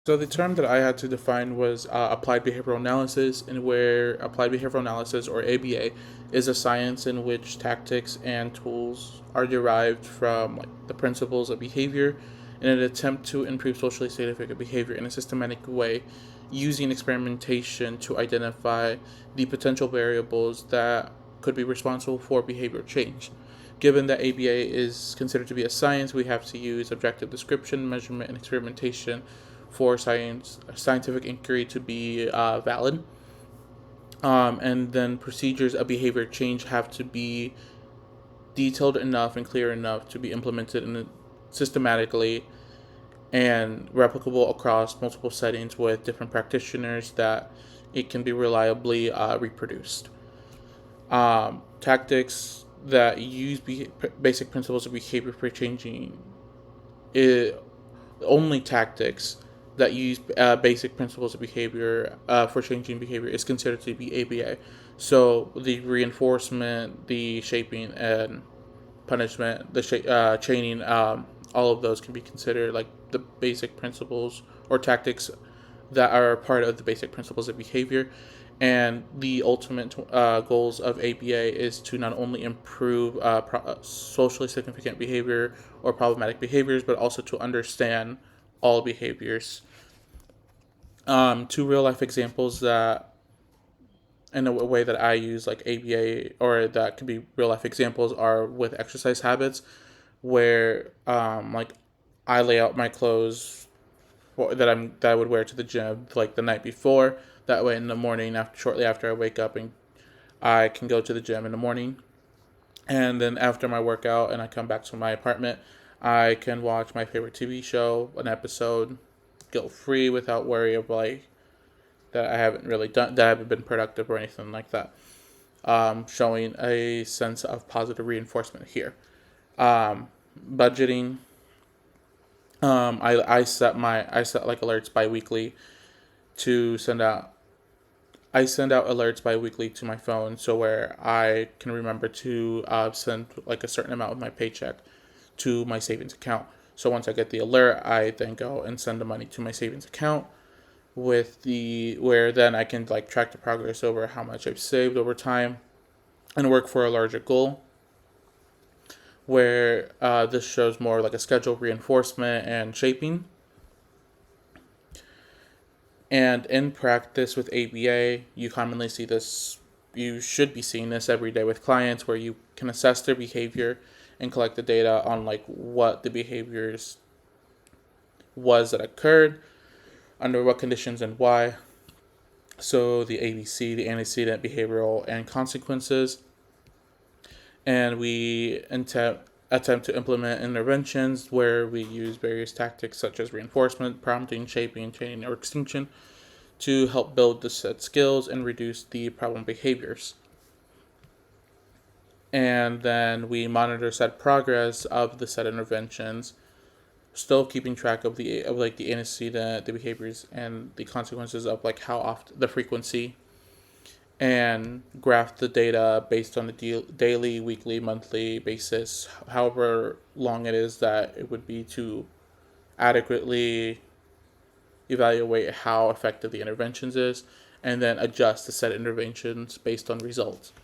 So the term that I had to define was applied behavioral analysis, and where applied behavioral analysis, or ABA, is a science in which tactics and tools are derived from the principles of behavior in an attempt to improve socially significant behavior in a systematic way, using experimentation to identify the potential variables that could be responsible for behavior change. Given that ABA is considered to be a science, we have to use objective description, measurement, and experimentation for scientific inquiry to be valid. And then procedures of behavior change have to be detailed enough and clear enough to be implemented systematically and replicable across multiple settings with different practitioners that it can be reliably reproduced. Tactics that use basic principles of behavior for changing it, only tactics that use basic principles of behavior for changing behavior is considered to be ABA. So the reinforcement, the shaping, and punishment, the chaining, all of those can be considered like the basic principles or tactics that are part of the basic principles of behavior. And the ultimate goals of ABA is to not only improve socially significant behavior or problematic behaviors, but also to understand all behaviors. Two real life examples that, in a way that I use like ABA, or that could be real life examples, are with exercise habits, where like I lay out my clothes that I would wear to the gym like the night before. That way, in the morning, shortly after I wake up, and I can go to the gym in the morning, and then after my workout and I come back to my apartment, I can watch my favorite TV show, an episode, guilt free, without worry of like that I haven't really done, that I haven't been productive or anything like that. Showing a sense of positive reinforcement here. Budgeting. I set like alerts biweekly to send out. I send out alerts biweekly to my phone, so where I can remember to send like a certain amount of my paycheck to my savings account. So once I get the alert, I then go and send the money to my savings account, with the where then I can like track the progress over how much I've saved over time and work for a larger goal. Where this shows more like a schedule, reinforcement, and shaping. And in practice with ABA, you commonly see this. You should be seeing this every day with clients, where you can assess their behavior and collect the data on like what the behaviors was that occurred, under what conditions, and why. So the ABC, the antecedent, behavioral, and consequences. And we attempt to implement interventions where we use various tactics such as reinforcement, prompting, shaping, training, or extinction to help build the set skills and reduce the problem behaviors. And then we monitor set progress of the set interventions, still keeping track of the antecedent, the behaviors, and the consequences of like how often, the frequency, and graph the data based on the daily, weekly, monthly basis, however long it is that it would be to adequately evaluate how effective the interventions is, and then adjust the set interventions based on results.